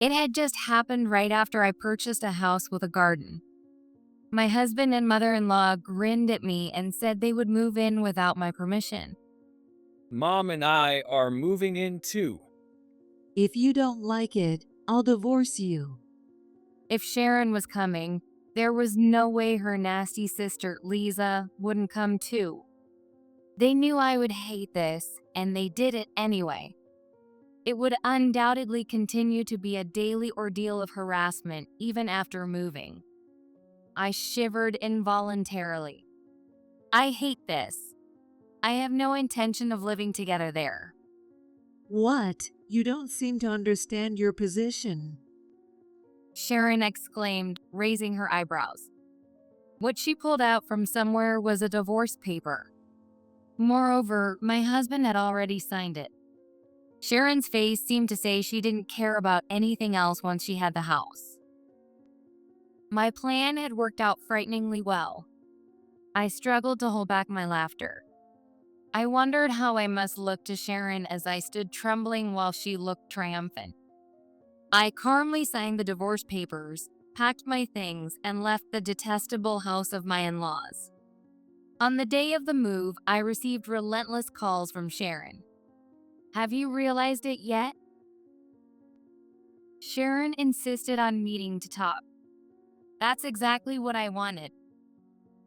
It had just happened right after I purchased a house with a garden. My husband and mother-in-law grinned at me and said they would move in without my permission. Mom and I are moving in too. If you don't like it, I'll divorce you. If Sharon was coming, there was no way her nasty sister, Lisa, wouldn't come too. They knew I would hate this, and they did it anyway. It would undoubtedly continue to be a daily ordeal of harassment even after moving. I shivered involuntarily. I hate this. I have no intention of living together there. What? You don't seem to understand your position. Sharon exclaimed, raising her eyebrows. What she pulled out from somewhere was a divorce paper. Moreover, my husband had already signed it. Sharon's face seemed to say she didn't care about anything else once she had the house. My plan had worked out frighteningly well. I struggled to hold back my laughter. I wondered how I must look to Sharon as I stood trembling while she looked triumphant. I calmly signed the divorce papers, packed my things, and left the detestable house of my in-laws. On the day of the move, I received relentless calls from Sharon. Have you realized it yet? Sharon insisted on meeting to talk. That's exactly what I wanted.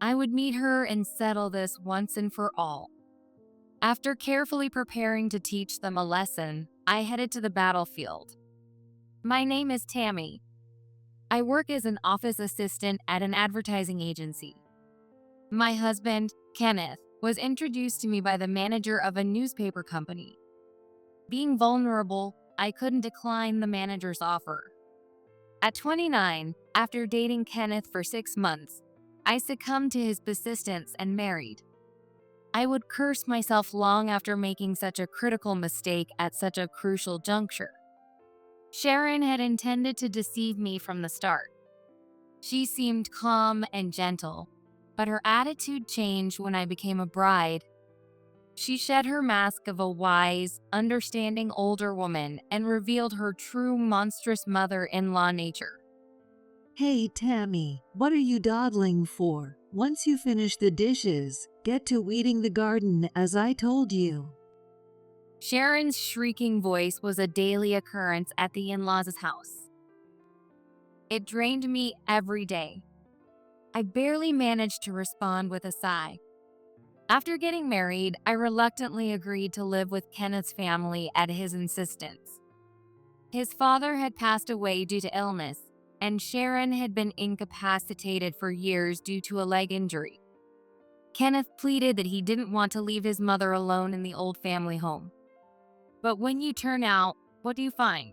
I would meet her and settle this once and for all. After carefully preparing to teach them a lesson, I headed to the battlefield. My name is Tammy. I work as an office assistant at an advertising agency. My husband, Kenneth, was introduced to me by the manager of a newspaper company. Being vulnerable, I couldn't decline the manager's offer. At 29, after dating Kenneth for 6 months, I succumbed to his persistence and married. I would curse myself long after making such a critical mistake at such a crucial juncture. Sharon had intended to deceive me from the start. She seemed calm and gentle, but her attitude changed when I became a bride. She shed her mask of a wise, understanding older woman and revealed her true monstrous mother-in-law nature. Hey, Tammy, what are you dawdling for? Once you finish the dishes, get to weeding the garden as I told you. Sharon's shrieking voice was a daily occurrence at the in-laws' house. It drained me every day. I barely managed to respond with a sigh. After getting married, I reluctantly agreed to live with Kenneth's family at his insistence. His father had passed away due to illness, and Sharon had been incapacitated for years due to a leg injury. Kenneth pleaded that he didn't want to leave his mother alone in the old family home. But when you turn out, what do you find?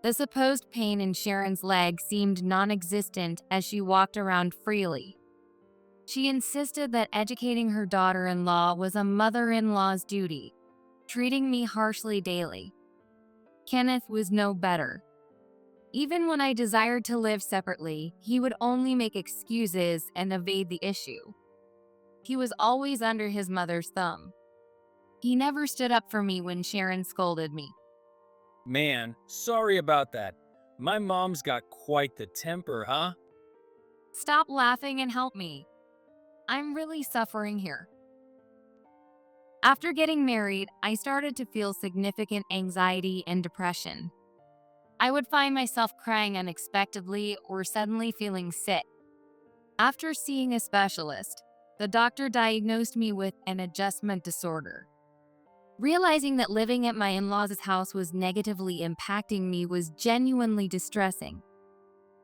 The supposed pain in Sharon's leg seemed non-existent as she walked around freely. She insisted that educating her daughter-in-law was a mother-in-law's duty, treating me harshly daily. Kenneth was no better. Even when I desired to live separately, he would only make excuses and evade the issue. He was always under his mother's thumb. He never stood up for me when Sharon scolded me. Man, sorry about that. My mom's got quite the temper, huh? Stop laughing and help me. I'm really suffering here. After getting married, I started to feel significant anxiety and depression. I would find myself crying unexpectedly or suddenly feeling sick. After seeing a specialist, the doctor diagnosed me with an adjustment disorder. Realizing that living at my in-laws' house was negatively impacting me was genuinely distressing.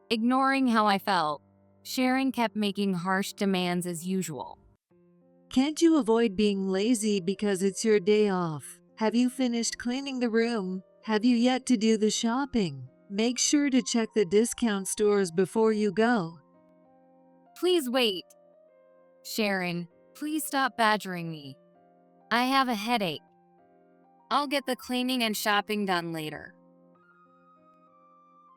Ignoring how I felt, Sharon kept making harsh demands as usual. Can't you avoid being lazy because it's your day off? Have you finished cleaning the room? Have you yet to do the shopping? Make sure to check the discount stores before you go. Please wait. Sharon, please stop badgering me. I have a headache. I'll get the cleaning and shopping done later.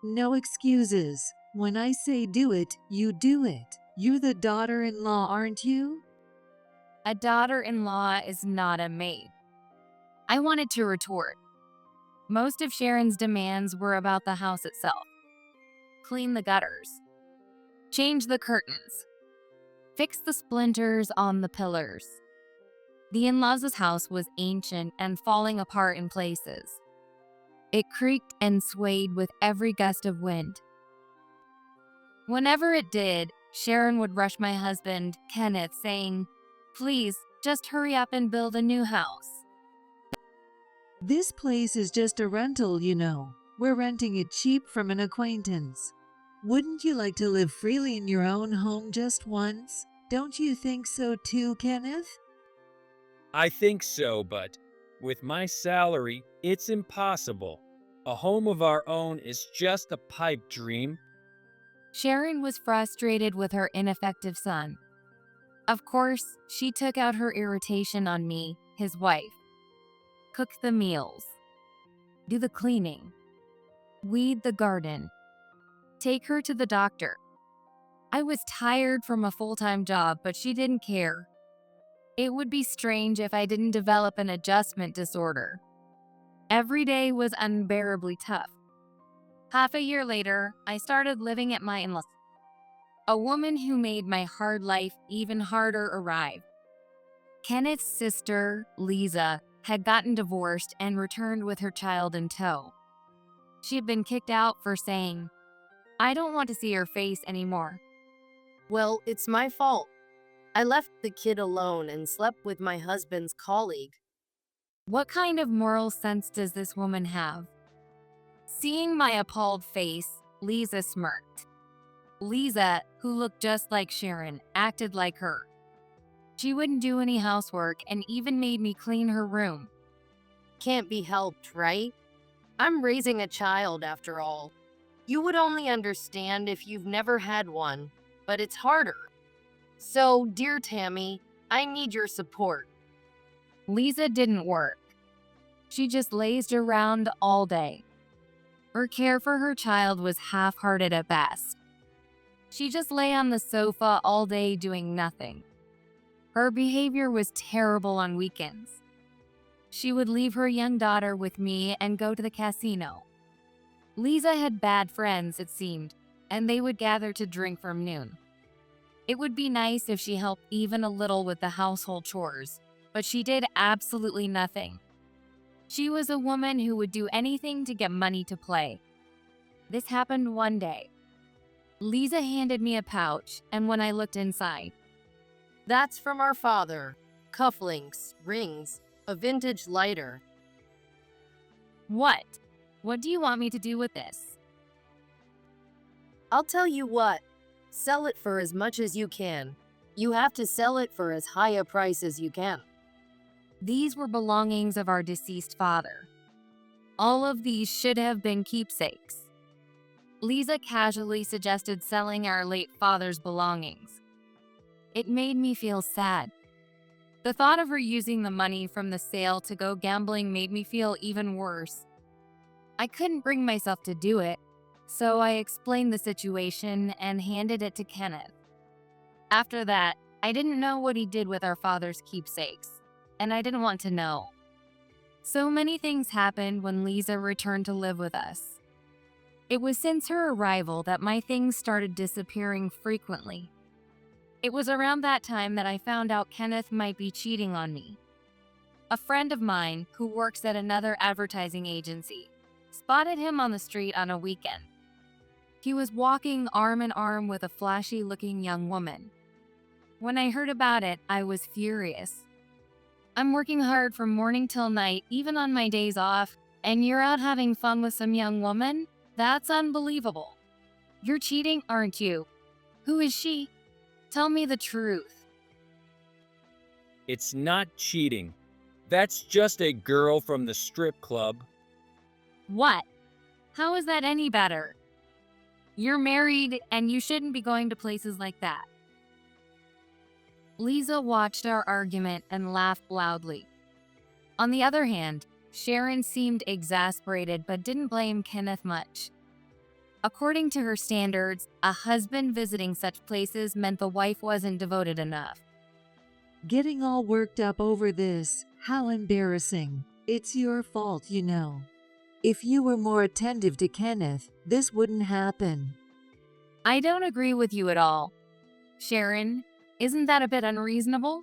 No excuses. When I say do it, you do it. You're the daughter-in-law, aren't you? A daughter-in-law is not a maid. I wanted to retort. Most of Sharon's demands were about the house itself: clean the gutters, change the curtains, fix the splinters on the pillars. The in-laws' house was ancient and falling apart in places. It creaked and swayed with every gust of wind. Whenever it did, Sharon would rush my husband, Kenneth, saying, "Please, just hurry up and build a new house." This place is just a rental, you know. We're renting it cheap from an acquaintance. Wouldn't you like to live freely in your own home just once? Don't you think so too, Kenneth? I think so, but with my salary, it's impossible. A home of our own is just a pipe dream. Sharon was frustrated with her ineffective son. Of course, she took out her irritation on me, his wife. Cook the meals, do the cleaning, weed the garden, take her to the doctor. I was tired from a full-time job, but she didn't care. It would be strange if I didn't develop an adjustment disorder. Every day was unbearably tough. Half a year later, I started living at my in-laws. A woman who made my hard life even harder arrived. Kenneth's sister, Lisa, had gotten divorced and returned with her child in tow. She had been kicked out for saying, "I don't want to see your face anymore." Well, it's my fault. I left the kid alone and slept with my husband's colleague. What kind of moral sense does this woman have? Seeing my appalled face, Lisa smirked. Lisa, who looked just like Sharon, acted like her. She wouldn't do any housework and even made me clean her room. Can't be helped, right? I'm raising a child after all. You would only understand if you've never had one, but it's harder. So, dear Tammy, I need your support. Lisa didn't work. She just lazed around all day. Her care for her child was half-hearted at best. She just lay on the sofa all day doing nothing. Her behavior was terrible on weekends. She would leave her young daughter with me and go to the casino. Lisa had bad friends, it seemed, and they would gather to drink from noon. It would be nice if she helped even a little with the household chores, but she did absolutely nothing. She was a woman who would do anything to get money to play. This happened one day. Lisa handed me a pouch, and when I looked inside, That's from our father. Cufflinks, rings, a vintage lighter. what? What do you want me to do with this? I'll tell you what. Sell it for as much as you can. You have to sell it for as high a price as you can. These were belongings of our deceased father. All of these should have been keepsakes. Lisa casually suggested selling our late father's belongings. It made me feel sad. The thought of her using the money from the sale to go gambling made me feel even worse. I couldn't bring myself to do it, so I explained the situation and handed it to Kenneth. After that, I didn't know what he did with our father's keepsakes, and I didn't want to know. So many things happened when Lisa returned to live with us. It was since her arrival that my things started disappearing frequently. It was around that time that I found out Kenneth might be cheating on me. A friend of mine, who works at another advertising agency, spotted him on the street on a weekend. He was walking arm in arm with a flashy-looking young woman. When I heard about it, I was furious. I'm working hard from morning till night, even on my days off, and you're out having fun with some young woman? That's unbelievable. You're cheating, aren't you? Who is she? Tell me the truth. It's not cheating. That's just a girl from the strip club. What? How is that any better? You're married and you shouldn't be going to places like that. Lisa watched our argument and laughed loudly. On the other hand, Sharon seemed exasperated but didn't blame Kenneth much. According to her standards, a husband visiting such places meant the wife wasn't devoted enough. Getting all worked up over this. How embarrassing. It's your fault, you know. If you were more attentive to Kenneth, this wouldn't happen. I don't agree with you at all. Sharon, isn't that a bit unreasonable?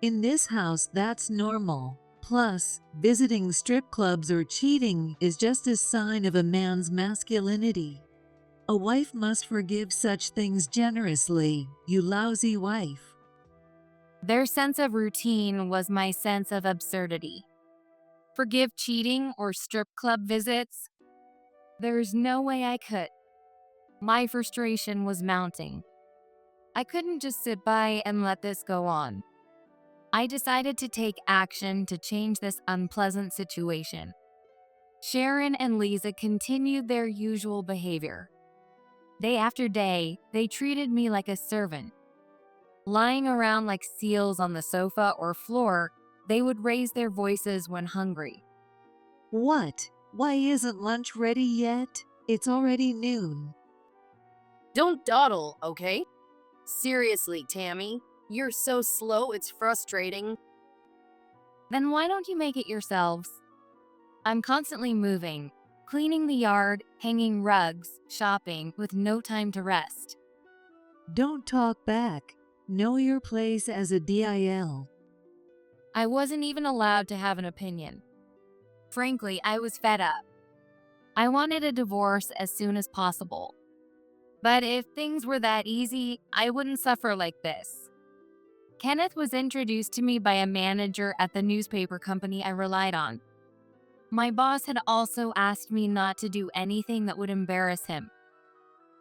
In this house, that's normal. Plus, visiting strip clubs or cheating is just a sign of a man's masculinity. A wife must forgive such things generously, you lousy wife. Their sense of routine was my sense of absurdity. Forgive cheating or strip club visits? There's no way I could. My frustration was mounting. I couldn't just sit by and let this go on. I decided to take action to change this unpleasant situation. Sharon and Lisa continued their usual behavior. Day after day, they treated me like a servant. Lying around like seals on the sofa or floor, they would raise their voices when hungry. What? Why isn't lunch ready yet? It's already noon. Don't dawdle, okay? Seriously, Tammy, you're so slow it's frustrating. Then why don't you make it yourselves? I'm constantly moving, cleaning the yard, hanging rugs, shopping, with no time to rest. Don't talk back. Know your place as a DIL. I wasn't even allowed to have an opinion. Frankly, I was fed up. I wanted a divorce as soon as possible. But if things were that easy, I wouldn't suffer like this. Kenneth was introduced to me by a manager at the newspaper company I relied on. My boss had also asked me not to do anything that would embarrass him.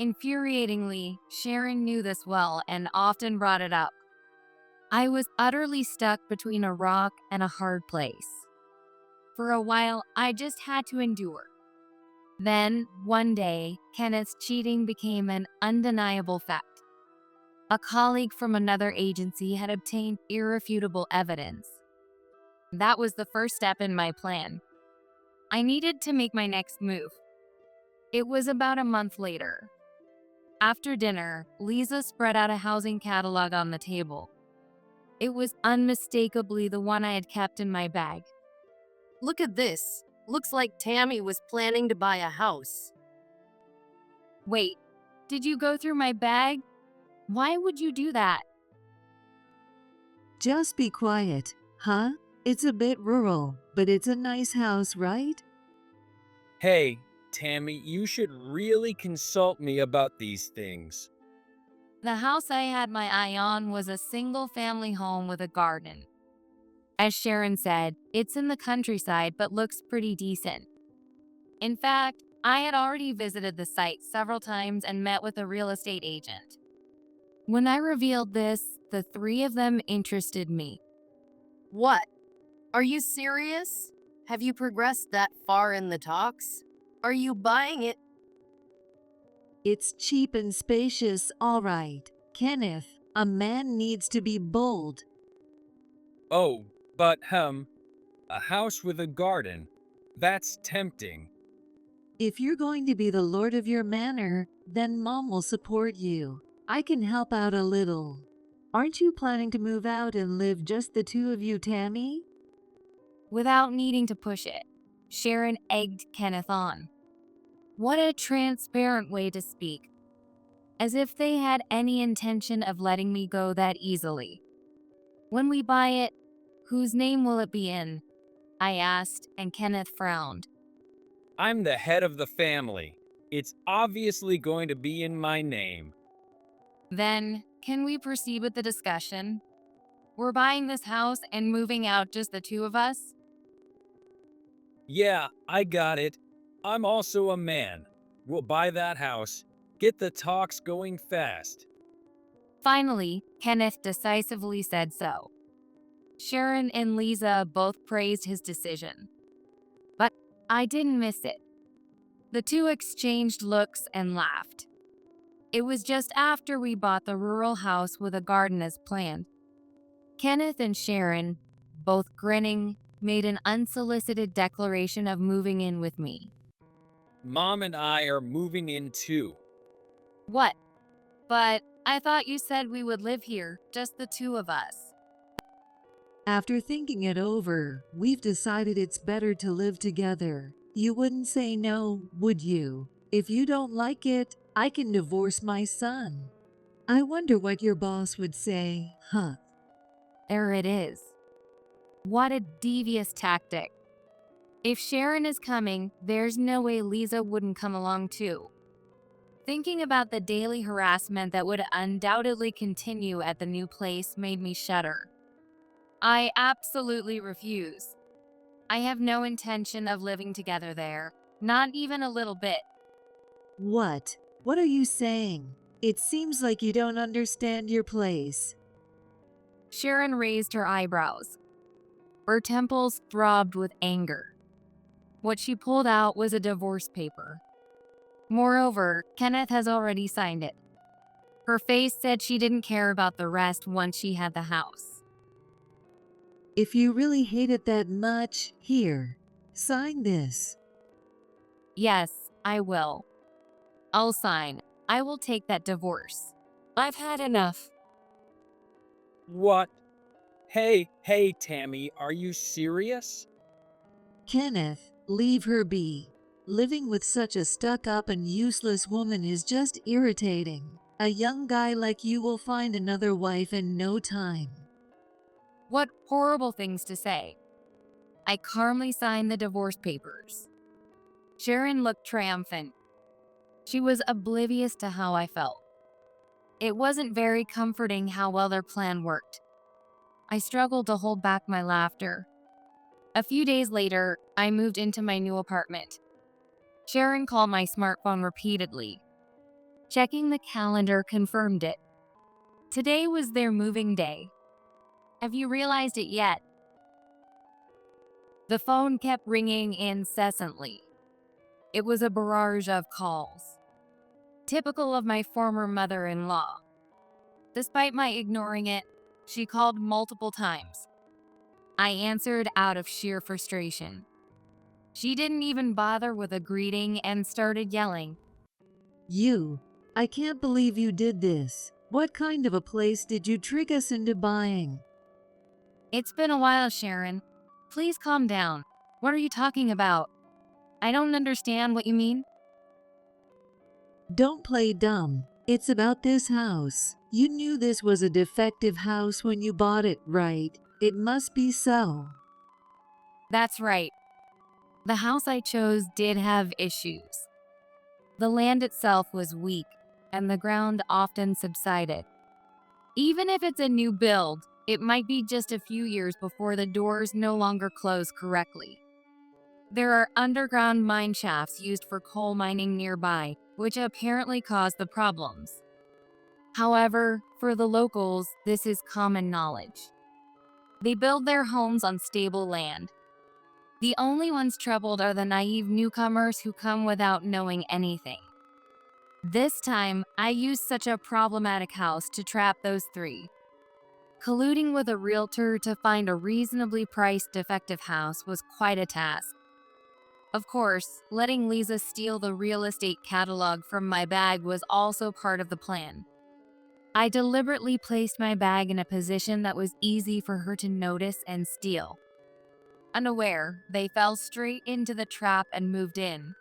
Infuriatingly, Sharon knew this well and often brought it up. I was utterly stuck between a rock and a hard place. For a while, I just had to endure. Then, one day, Kenneth's cheating became an undeniable fact. A colleague from another agency had obtained irrefutable evidence. That was the first step in my plan. I needed to make my next move. It was about a month later. After dinner, Lisa spread out a housing catalog on the table. It was unmistakably the one I had kept in my bag. Look at this. Looks like Tammy was planning to buy a house. Wait, did you go through my bag? Why would you do that? Just be quiet, huh? It's a bit rural, but it's a nice house, right? Hey, Tammy, you should really consult me about these things. The house I had my eye on was a single-family home with a garden. As Sharon said, it's in the countryside but looks pretty decent. In fact, I had already visited the site several times and met with a real estate agent. When I revealed this, the three of them interested me. What? Are you serious? Have you progressed that far in the talks? Are you buying it? It's cheap and spacious, all right. Kenneth, a man needs to be bold. Oh, but a house with a garden. That's tempting. If you're going to be the lord of your manor, then Mom will support you. I can help out a little. Aren't you planning to move out and live just the two of you, Tammy? Without needing to push it, Sharon egged Kenneth on. What a transparent way to speak. As if they had any intention of letting me go that easily. When we buy it, whose name will it be in? I asked, and Kenneth frowned. I'm the head of the family. It's obviously going to be in my name. Then, can we proceed with the discussion? We're buying this house and moving out just the two of us? Yeah, I got it. I'm also a man. We'll buy that house. Get the talks going fast. Finally, Kenneth decisively said so. Sharon and Lisa both praised his decision. But I didn't miss it. The two exchanged looks and laughed. It was just after we bought the rural house with a garden as planned. Kenneth and Sharon, both grinning, made an unsolicited declaration of moving in with me. Mom and I are moving in too. What? But I thought you said we would live here, just the two of us. After thinking it over, we've decided it's better to live together. You wouldn't say no, would you? If you don't like it, I can divorce my son. I wonder what your boss would say, huh? There it is. What a devious tactic. If Sharon is coming, there's no way Lisa wouldn't come along too. Thinking about the daily harassment that would undoubtedly continue at the new place made me shudder. I absolutely refuse. I have no intention of living together there, not even a little bit. What? What are you saying? It seems like you don't understand your place. Sharon raised her eyebrows. Her temples throbbed with anger. What she pulled out was a divorce paper. Moreover, Kenneth has already signed it. Her face said she didn't care about the rest once she had the house. If you really hate it that much, here, sign this. Yes, I will. I'll sign. I will take that divorce. I've had enough. What? Hey, Tammy, are you serious? Kenneth, leave her be. Living with such a stuck-up and useless woman is just irritating. A young guy like you will find another wife in no time. What horrible things to say. I calmly signed the divorce papers. Sharon looked triumphant. She was oblivious to how I felt. It wasn't very comforting how well their plan worked. I struggled to hold back my laughter. A few days later, I moved into my new apartment. Sharon called my smartphone repeatedly. Checking the calendar confirmed it. Today was their moving day. Have you realized it yet? The phone kept ringing incessantly. It was a barrage of calls, typical of my former mother-in-law. Despite my ignoring it, she called multiple times. I answered out of sheer frustration. She didn't even bother with a greeting and started yelling. I can't believe you did this. What kind of a place did you trick us into buying? It's been a while, Sharon. Please calm down. What are you talking about? I don't understand what you mean. Don't play dumb. It's about this house. You knew this was a defective house when you bought it, right? It must be so. That's right. The house I chose did have issues. The land itself was weak, and the ground often subsided. Even if it's a new build, it might be just a few years before the doors no longer close correctly. There are underground mine shafts used for coal mining nearby, which apparently cause the problems. However, for the locals, this is common knowledge. They build their homes on stable land. The only ones troubled are the naive newcomers who come without knowing anything. This time, I used such a problematic house to trap those three. Colluding with a realtor to find a reasonably priced defective house was quite a task. Of course, letting Lisa steal the real estate catalog from my bag was also part of the plan. I deliberately placed my bag in a position that was easy for her to notice and steal. Unaware, they fell straight into the trap and moved in.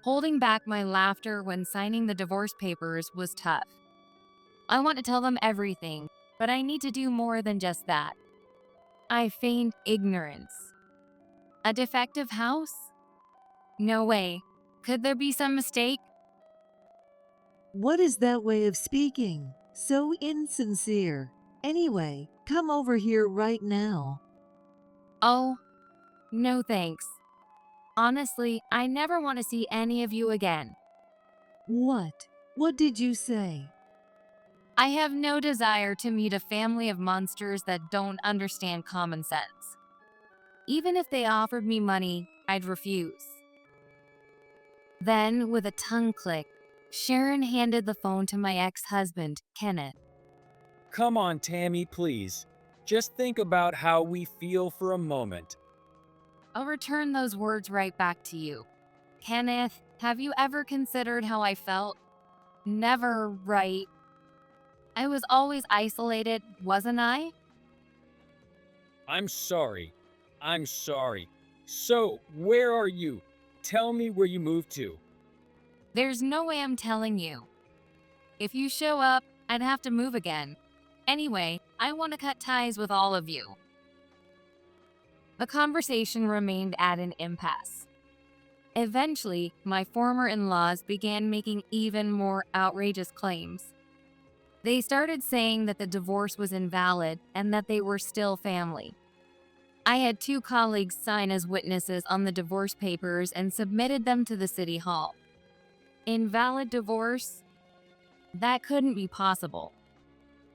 Holding back my laughter when signing the divorce papers was tough. I want to tell them everything, but I need to do more than just that. I feigned ignorance. A defective house? No way. Could there be some mistake? What is that way of speaking? So insincere. Anyway, come over here right now. Oh, no thanks. Honestly, I never want to see any of you again. What? What did you say? I have no desire to meet a family of monsters that don't understand common sense. Even if they offered me money, I'd refuse. Then, with a tongue click, Sharon handed the phone to my ex-husband, Kenneth. Come on, Tammy, please. Just think about how we feel for a moment. I'll return those words right back to you. Kenneth, have you ever considered how I felt? Never, right? I was always isolated, wasn't I? I'm sorry. I'm sorry. So, where are you? Tell me where you moved to. There's no way I'm telling you. If you show up, I'd have to move again. Anyway, I want to cut ties with all of you. The conversation remained at an impasse. Eventually, my former in laws began making even more outrageous claims. They started saying that the divorce was invalid and that they were still family. I had two colleagues sign as witnesses on the divorce papers and submitted them to the city hall. Invalid divorce? That couldn't be possible.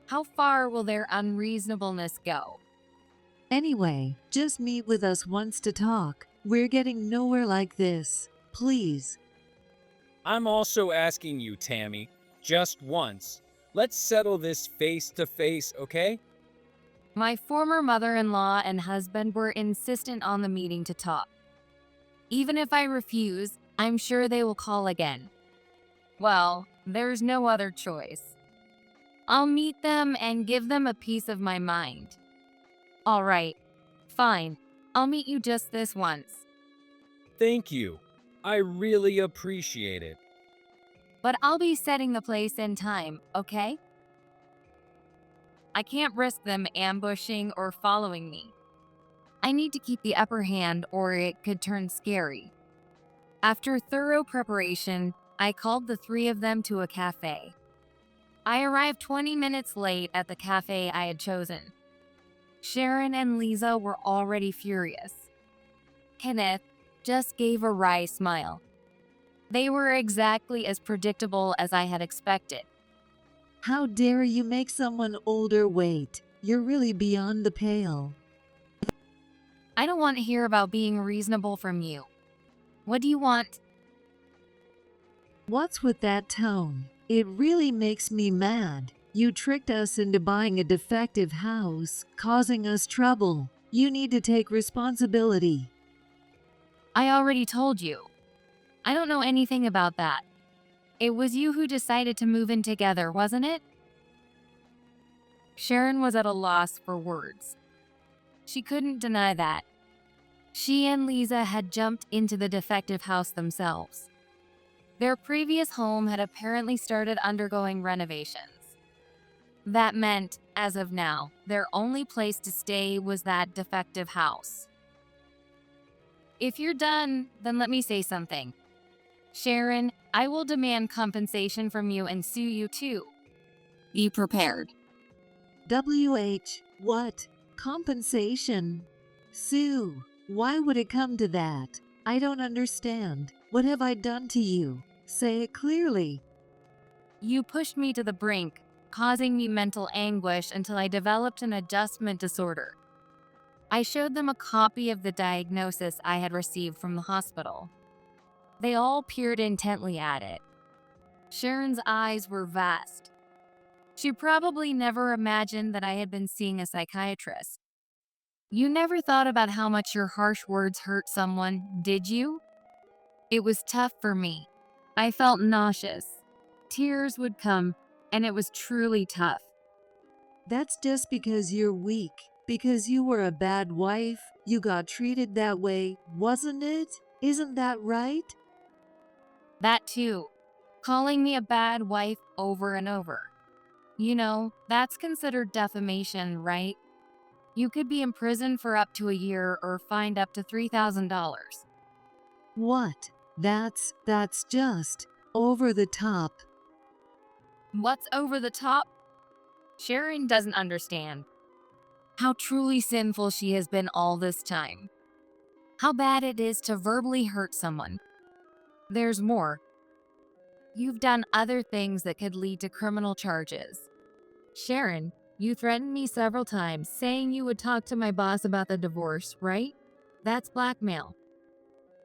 How far will their unreasonableness go? Anyway, just meet with us once to talk. We're getting nowhere like this. Please. I'm also asking you, Tammy, just once. Let's settle this face to face, okay? My former mother-in-law and husband were insistent on the meeting to talk. Even if I refuse, I'm sure they will call again. Well, there's no other choice. I'll meet them and give them a piece of my mind. All right, fine. I'll meet you just this once. Thank you. I really appreciate it. But I'll be setting the place and time, okay? I can't risk them ambushing or following me. I need to keep the upper hand or it could turn scary. After thorough preparation, I called the three of them to a cafe. I arrived 20 minutes late at the cafe I had chosen. Sharon and Lisa were already furious. Kenneth just gave a wry smile. They were exactly as predictable as I had expected. How dare you make someone older wait? You're really beyond the pale. I don't want to hear about being reasonable from you. What do you want? What's with that tone? It really makes me mad. You tricked us into buying a defective house, causing us trouble. You need to take responsibility. I already told you. I don't know anything about that. It was you who decided to move in together, wasn't it? Sharon was at a loss for words. She couldn't deny that. She and Lisa had jumped into the defective house themselves. Their previous home had apparently started undergoing renovations. That meant, as of now, their only place to stay was that defective house. If you're done, then let me say something. Sharon, I will demand compensation from you and sue you too. Be prepared. What? Compensation? Sue, why would it come to that? I don't understand. What have I done to you? Say it clearly. You pushed me to the brink, causing me mental anguish until I developed an adjustment disorder. I showed them a copy of the diagnosis I had received from the hospital. They all peered intently at it. Sharon's eyes were vast. She probably never imagined that I had been seeing a psychiatrist. You never thought about how much your harsh words hurt someone, did you? It was tough for me. I felt nauseous. Tears would come, and it was truly tough. That's just because you're weak. Because you were a bad wife, you got treated that way, wasn't it? Isn't that right? That too. Calling me a bad wife over and over. You know, that's considered defamation, right? You could be imprisoned for up to a year or fined up to $3,000. What? That's just over the top. What's over the top? Sharon doesn't understand. How truly sinful she has been all this time. How bad it is to verbally hurt someone. There's more. You've done other things that could lead to criminal charges. Sharon, you threatened me several times, saying you would talk to my boss about the divorce, right? That's blackmail.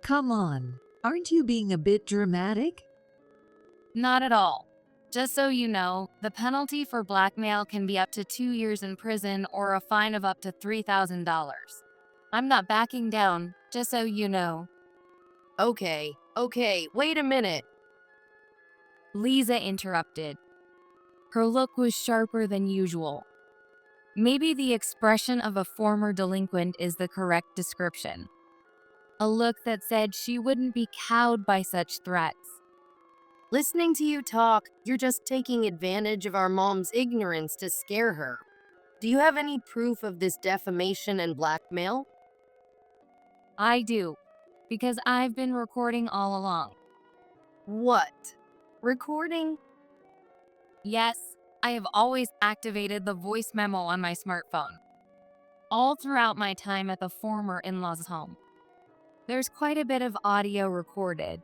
Come on, aren't you being a bit dramatic? Not at all. Just so you know, the penalty for blackmail can be up to 2 years in prison or a fine of up to $3,000. I'm not backing down, just so you know. Okay, wait a minute. Lisa interrupted. Her look was sharper than usual. Maybe the expression of a former delinquent is the correct description. A look that said she wouldn't be cowed by such threats. Listening to you talk, you're just taking advantage of our mom's ignorance to scare her. Do you have any proof of this defamation and blackmail? I do, because I've been recording all along. What? Recording? Yes, I have always activated the voice memo on my smartphone. All throughout my time at the former in-laws' home. There's quite a bit of audio recorded.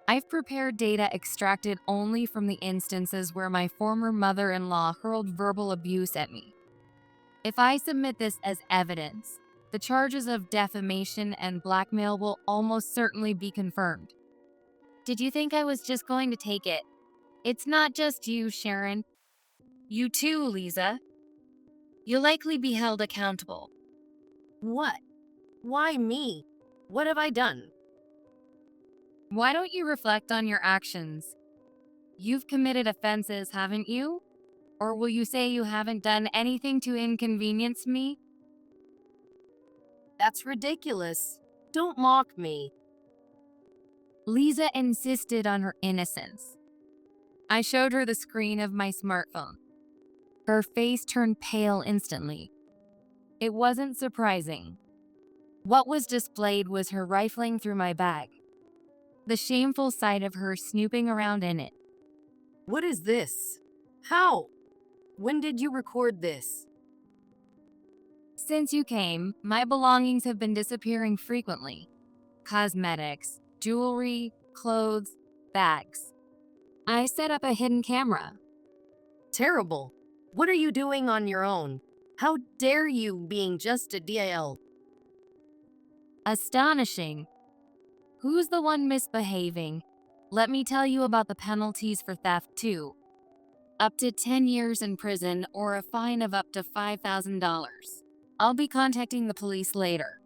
I've prepared data extracted only from the instances where my former mother-in-law hurled verbal abuse at me. If I submit this as evidence, the charges of defamation and blackmail will almost certainly be confirmed. Did you think I was just going to take it? It's not just you, Sharon. You too, Lisa. You'll likely be held accountable. What? Why me? What have I done? Why don't you reflect on your actions? You've committed offenses, haven't you? Or will you say you haven't done anything to inconvenience me? That's ridiculous. Don't mock me. Lisa insisted on her innocence. I showed her the screen of my smartphone. Her face turned pale instantly. It wasn't surprising. What was displayed was her rifling through my bag. The shameful sight of her snooping around in it. What is this? How? When did you record this? Since you came, my belongings have been disappearing frequently. Cosmetics, jewelry, clothes, bags. I set up a hidden camera. Terrible. What are you doing on your own? How dare you being just a DIL? Astonishing. Who's the one misbehaving? Let me tell you about the penalties for theft too. Up to 10 years in prison or a fine of up to $5,000. I'll be contacting the police later.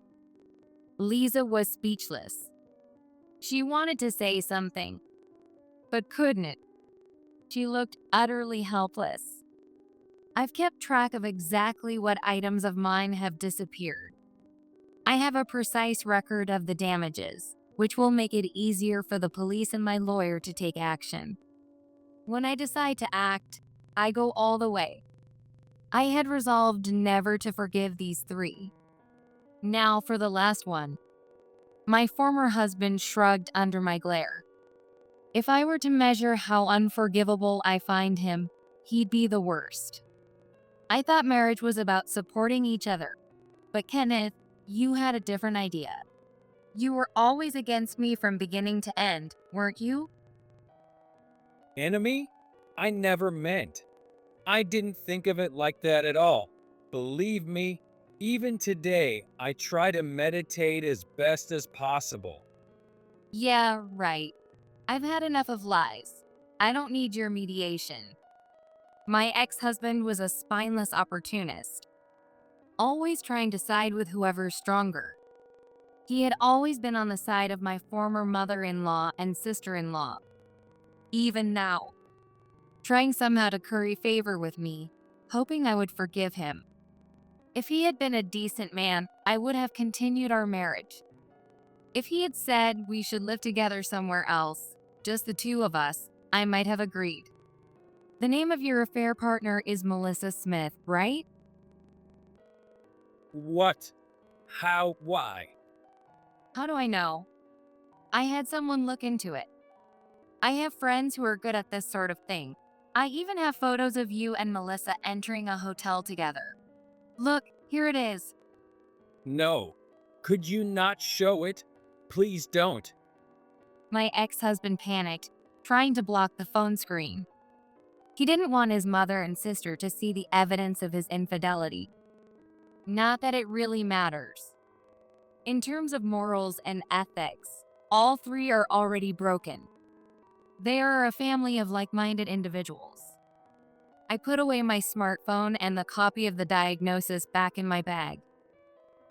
Lisa was speechless. She wanted to say something, but couldn't. She looked utterly helpless. I've kept track of exactly what items of mine have disappeared. I have a precise record of the damages, which will make it easier for the police and my lawyer to take action. When I decide to act, I go all the way. I had resolved never to forgive these three. Now for the last one. My former husband shrugged under my glare. If I were to measure how unforgivable I find him, he'd be the worst. I thought marriage was about supporting each other. But Kenneth, you had a different idea. You were always against me from beginning to end, weren't you? Enemy? I never meant. I didn't think of it like that at all. Believe me, even today, I try to meditate as best as possible. Yeah, right. I've had enough of lies. I don't need your mediation. My ex-husband was a spineless opportunist, always trying to side with whoever's stronger. He had always been on the side of my former mother-in-law and sister-in-law. Even now, trying somehow to curry favor with me, hoping I would forgive him. If he had been a decent man, I would have continued our marriage. If he had said we should live together somewhere else, just the two of us, I might have agreed. The name of your affair partner is Melissa Smith, right? What? How? Why? How do I know? I had someone look into it. I have friends who are good at this sort of thing. I even have photos of you and Melissa entering a hotel together. Look, here it is. No. Could you not show it? Please don't. My ex-husband panicked, trying to block the phone screen. He didn't want his mother and sister to see the evidence of his infidelity. Not that it really matters. In terms of morals and ethics, all three are already broken. They are a family of like-minded individuals. I put away my smartphone and the copy of the diagnosis back in my bag.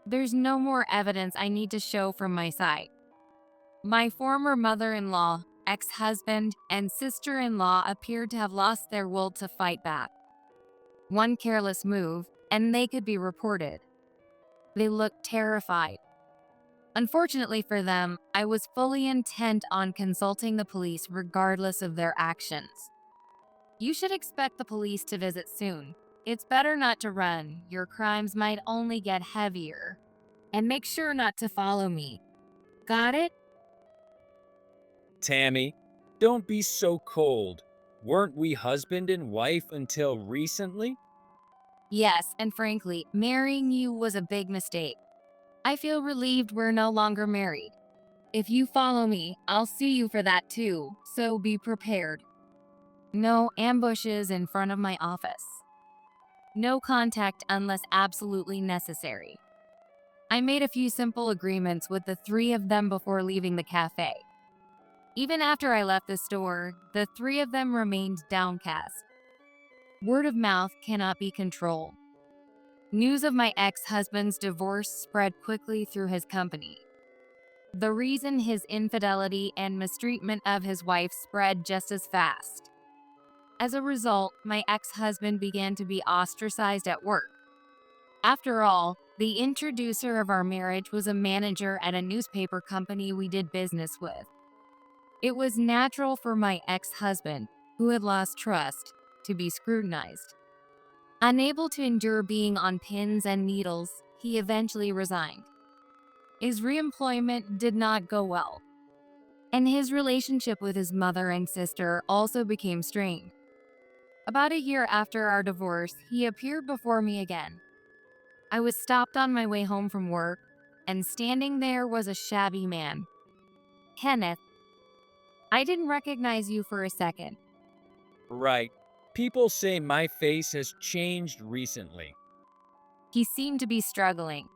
There's no more evidence I need to show from my side. My former mother-in-law, ex-husband, and sister-in-law appeared to have lost their will to fight back. One careless move, and they could be reported. They looked terrified. Unfortunately for them, I was fully intent on consulting the police regardless of their actions. You should expect the police to visit soon. It's better not to run. Your crimes might only get heavier. And make sure not to follow me. Got it? Tammy, don't be so cold. Weren't we husband and wife until recently? Yes, and frankly, marrying you was a big mistake. I feel relieved we're no longer married. If you follow me, I'll sue you for that too, so be prepared. No ambushes in front of my office. No contact unless absolutely necessary. I made a few simple agreements with the three of them before leaving the cafe. Even after I left the store, the three of them remained downcast. Word of mouth cannot be controlled. News of my ex-husband's divorce spread quickly through his company. The reason his infidelity and mistreatment of his wife spread just as fast. As a result, my ex-husband began to be ostracized at work. After all, the introducer of our marriage was a manager at a newspaper company we did business with. It was natural for my ex-husband, who had lost trust, to be scrutinized. Unable to endure being on pins and needles, he eventually resigned. His reemployment did not go well, and his relationship with his mother and sister also became strained. About a year after our divorce, he appeared before me again. I was stopped on my way home from work, and standing there was a shabby man. Kenneth, I didn't recognize you for a second. Right. People say my face has changed recently. He seemed to be struggling.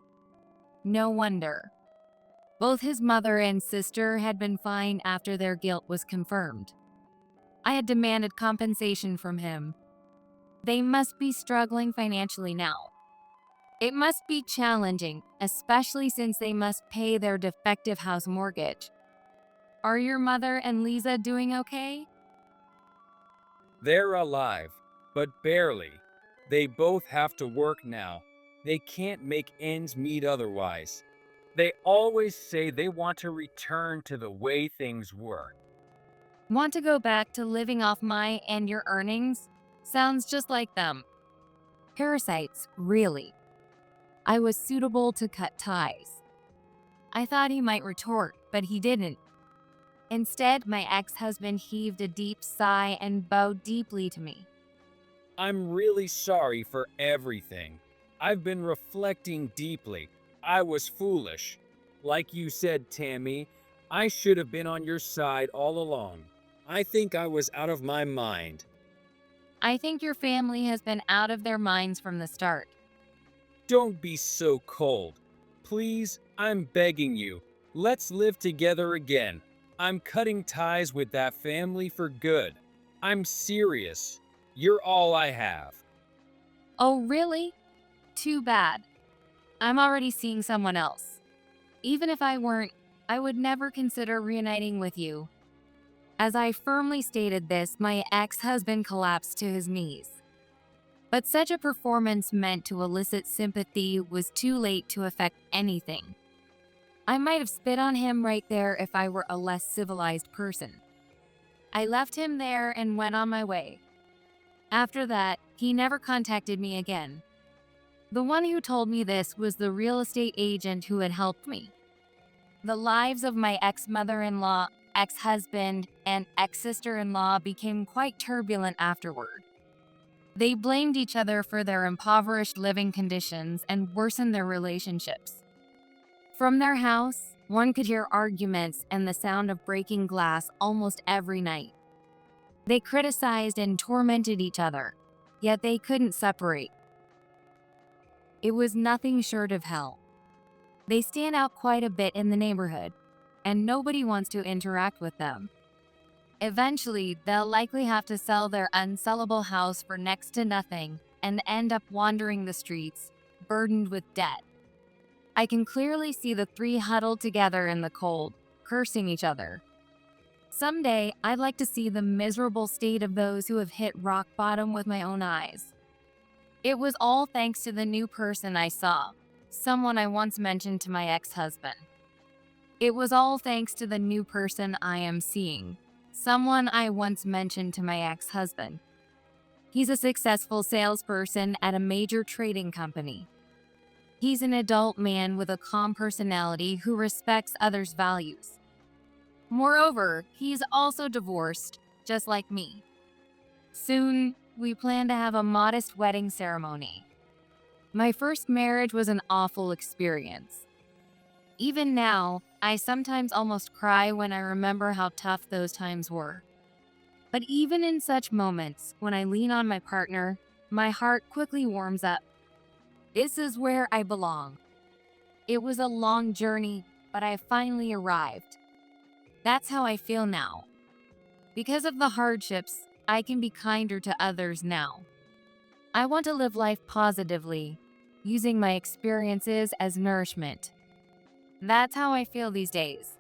No wonder. Both his mother and sister had been fined after their guilt was confirmed. I had demanded compensation from him. They must be struggling financially now. It must be challenging, especially since they must pay their defective house mortgage. Are your mother and Lisa doing okay? They're alive, but barely. They both have to work now. They can't make ends meet otherwise. They always say they want to return to the way things were. Want to go back to living off my and your earnings? Sounds just like them. Parasites, really. I was suitable to cut ties. I thought he might retort, but he didn't. Instead, my ex-husband heaved a deep sigh and bowed deeply to me. I'm really sorry for everything. I've been reflecting deeply. I was foolish. Like you said, Tammy, I should have been on your side all along. I think I was out of my mind. I think your family has been out of their minds from the start. Don't be so cold. Please, I'm begging you. Let's live together again. I'm cutting ties with that family for good. I'm serious. You're all I have. Oh, really? Too bad. I'm already seeing someone else. Even if I weren't, I would never consider reuniting with you. As I firmly stated this, my ex-husband collapsed to his knees. But such a performance meant to elicit sympathy was too late to affect anything. I might have spit on him right there if I were a less civilized person. I left him there and went on my way. After that, he never contacted me again. The one who told me this was the real estate agent who had helped me. The lives of my ex-mother-in-law, ex-husband, and ex-sister-in-law became quite turbulent afterward. They blamed each other for their impoverished living conditions and worsened their relationships. From their house, one could hear arguments and the sound of breaking glass almost every night. They criticized and tormented each other, yet they couldn't separate. It was nothing short of hell. They stand out quite a bit in the neighborhood, and nobody wants to interact with them. Eventually, they'll likely have to sell their unsellable house for next to nothing and end up wandering the streets, burdened with debt. I can clearly see the three huddled together in the cold, cursing each other. Someday, I'd like to see the miserable state of those who have hit rock bottom with my own eyes. It was all thanks to the new person I saw, someone I once mentioned to my ex-husband. It was all thanks to the new person I am seeing, someone I once mentioned to my ex-husband. He's a successful salesperson at a major trading company. He's an adult man with a calm personality who respects others' values. Moreover, he's also divorced, just like me. Soon, we plan to have a modest wedding ceremony. My first marriage was an awful experience. Even now, I sometimes almost cry when I remember how tough those times were. But even in such moments, when I lean on my partner, my heart quickly warms up. This is where I belong. It was a long journey, but I finally arrived. That's how I feel now. Because of the hardships, I can be kinder to others now. I want to live life positively, using my experiences as nourishment. That's how I feel these days.